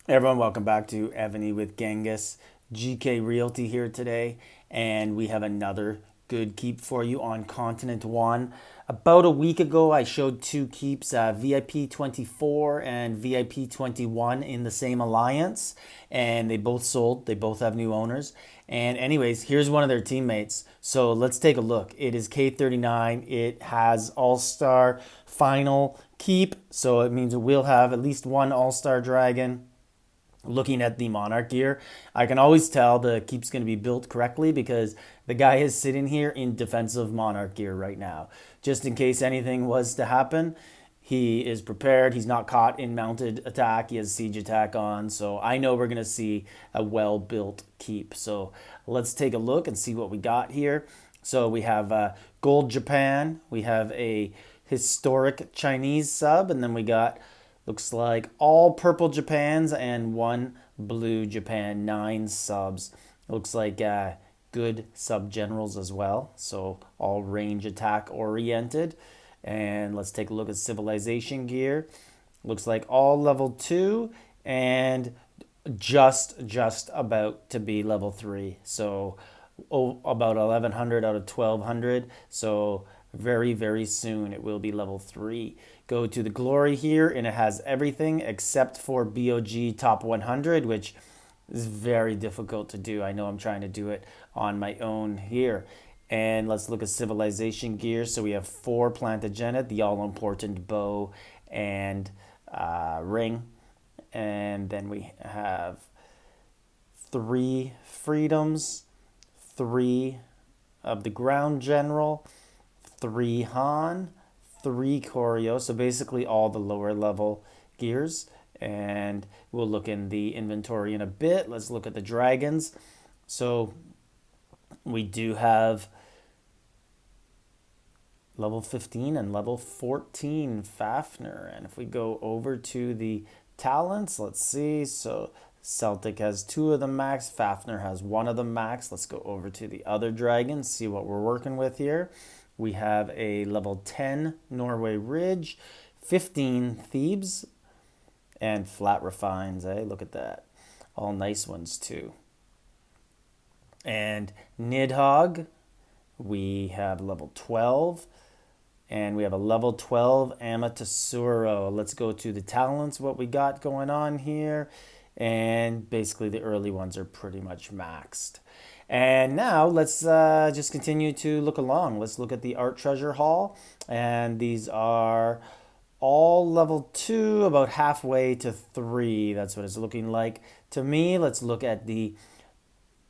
Everyone, welcome back to Evony with Genghis. GK Realty here today, and we have another good keep for you on Continent 1. About a week ago, I showed two keeps, VIP 24 and VIP 21 in the same alliance, and they both sold. They both have new owners. And, anyways, here's one of their teammates. So let's take a look. It is K39. It has All Star final keep, so it means we'll have at least one All Star Dragon. Looking at the Monarch gear, I can always tell the keep's going to be built correctly because the guy is sitting here in defensive Monarch gear right now. Just in case anything was to happen, he is prepared. He's not caught in mounted attack. He has siege attack on. So I know we're going to see a well-built keep. So let's take a look and see what we got here. So we have Gold Japan. We have a historic Chinese sub. And then we got looks like all purple Japans and one blue Japan, 9 subs. Looks like good sub generals as well. So all range attack oriented. And let's take a look at civilization gear. Looks like all level 2 and just about to be level 3. So about 1100 out of 1200. So very soon it will be level 3. Go to the glory here and it has everything except for BOG top 100, which is very difficult to do. I know I'm trying to do it on my own here. And let's look at civilization gear. So we have 4 Plantagenet, the all important bow and ring. And then we have 3 freedoms, 3 of the ground general, 3 Han, 3 choreo. So basically all the lower level gears. And we'll look in the inventory in a bit. Let's look at the dragons. So we do have level 15 and level 14 Fafnir. And if we go over to the talents, let's see. So Celtic has 2 of them max. Fafnir has 1 of them max. Let's go over to the other dragons, see what we're working with here. We have a level 10 Norway Ridge, 15 Thebes, and flat refines. Look at that. All nice ones too. And Nidhogg, we have level 12. And we have a level 12 Amaterasu. Let's go to the talents, what we got going on here. And basically the early ones are pretty much maxed. And now let's just continue to look along. Let's look at the Art Treasure Hall. And these are all level 2, about halfway to 3. That's what it's looking like to me. Let's look at the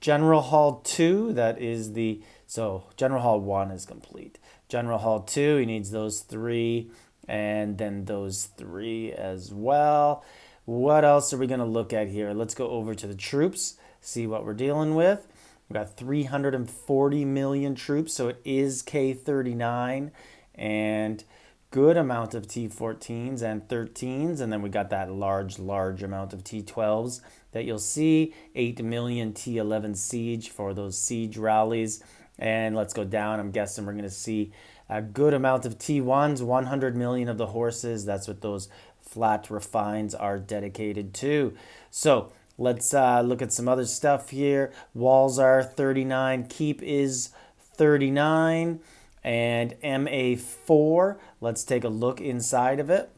General Hall 2. That is the, so General Hall 1 is complete. General Hall 2, he needs those 3 and then those 3 as well. What else are we going to look at here? Let's go over to the troops, see what we're dealing with. We've got 340 million troops, so it is K39 and good amount of T14s and 13s. And then we got that large amount of T12s that you'll see. 8 million T11 siege for those siege rallies. And let's go down. I'm guessing we're going to see a good amount of T1s, 100 million of the horses. That's what those flat refines are dedicated to. So let's look at some other stuff here. Walls are 39. Keep is 39. And MA4, let's take a look inside of it.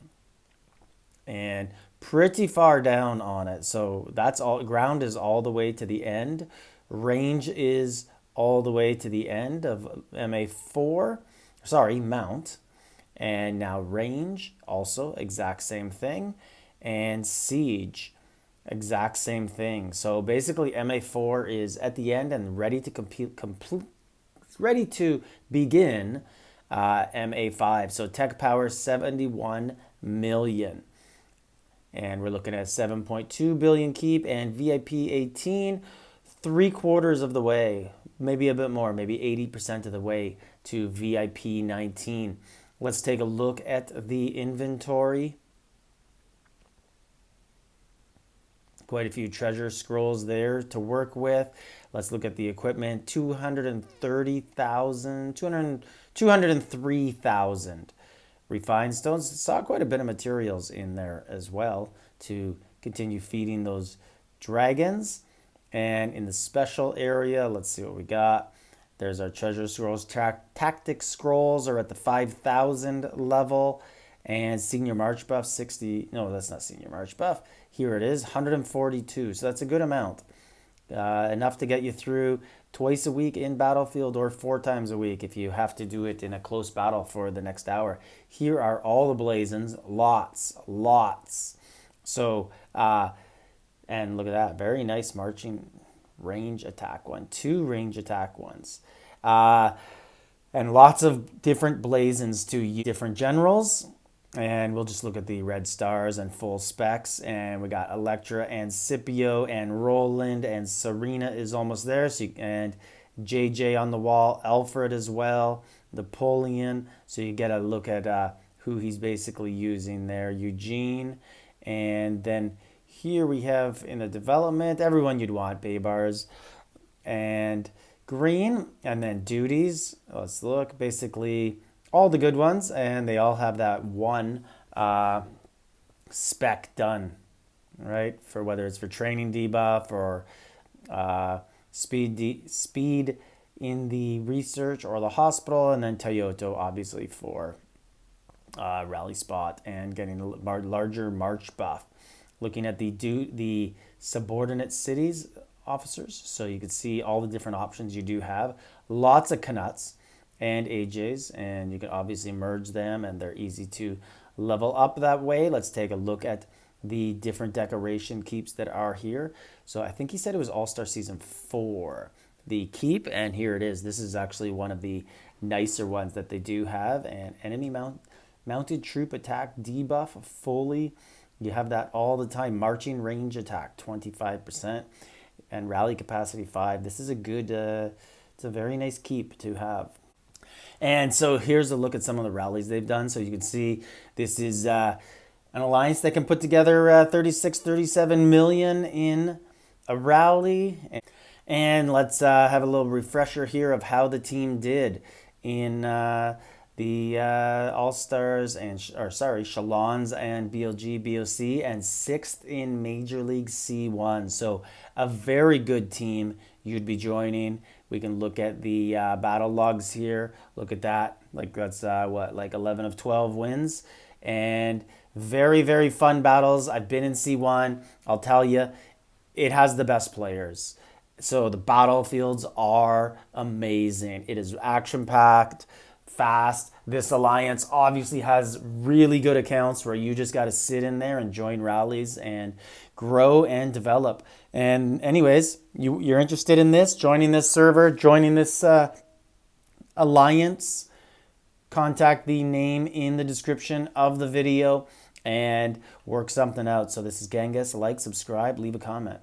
And pretty far down on it. So that's all. Ground is all the way to the end. Range is all the way to the end of MA4. Sorry, mount. And now range, also exact same thing. And siege, exact same thing. So basically MA4 is at the end and ready to ready to begin MA5. So tech power 71 million. And we're looking at 7.2 billion keep and VIP 18, 3/4 of the way, maybe a bit more, maybe 80% of the way to VIP 19. Let's take a look at the inventory. Quite a few treasure scrolls there to work with. Let's look at the equipment. 230,000, 203,000 refined stones. Saw quite a bit of materials in there as well to continue feeding those dragons. And in the special area, let's see what we got. There's our treasure scrolls. Tactic scrolls are at the 5,000 level. And senior march buff 60. No, that's not senior march buff. Here it is, 142. So that's a good amount. Enough to get you through twice a week in battlefield or 4 times a week if you have to do it in a close battle for the next hour. Here are all the blazons. Lots. So, and look at that. Very nice marching range attack one. 2 range attack ones. And lots of different blazons to use. Different generals. And we'll just look at the red stars and full specs. And we got Electra and Scipio and Roland and Serena is almost there. So and JJ on the wall, Alfred as well, Napoleon. So you get a look at who he's basically using there. Eugene. And then here we have in the development, everyone you'd want, Baybars. And green. And then duties. Let's look. Basically all the good ones, and they all have that one spec done, right? For whether it's for training debuff or speed in the research or the hospital, and then Toyota obviously for rally spot and getting a larger march buff. Looking at the subordinate cities officers, so you can see all the different options you do have. Lots of Canuts and AJs, and you can obviously merge them, and they're easy to level up that way. Let's take a look at the different decoration keeps that are here. So I think he said it was All-Star Season 4, the keep, and here it is. This is actually one of the nicer ones that they do have, and enemy mounted troop attack debuff fully. You have that all the time. Marching range attack 25%, and rally capacity 5. This is a good, it's a very nice keep to have. And so here's a look at some of the rallies they've done. So you can see this is an alliance that can put together 37 million in a rally. And let's have a little refresher here of how the team did in the All-Stars and, chalons and BLG, BOC, and 6th in Major League C1. So a very good team you'd be joining. We can look at the battle logs here. Look at that. Like that's like 11 of 12 wins. And very, very fun battles. I've been in C1. I'll tell you, it has the best players. So the battlefields are amazing. It is action-packed, fast. This alliance obviously has really good accounts where you just got to sit in there and join rallies and grow and develop. And anyways, you're interested in this, joining this server, joining this alliance, contact the name in the description of the video and work something out. So this is Genghis. Like, subscribe, leave a comment.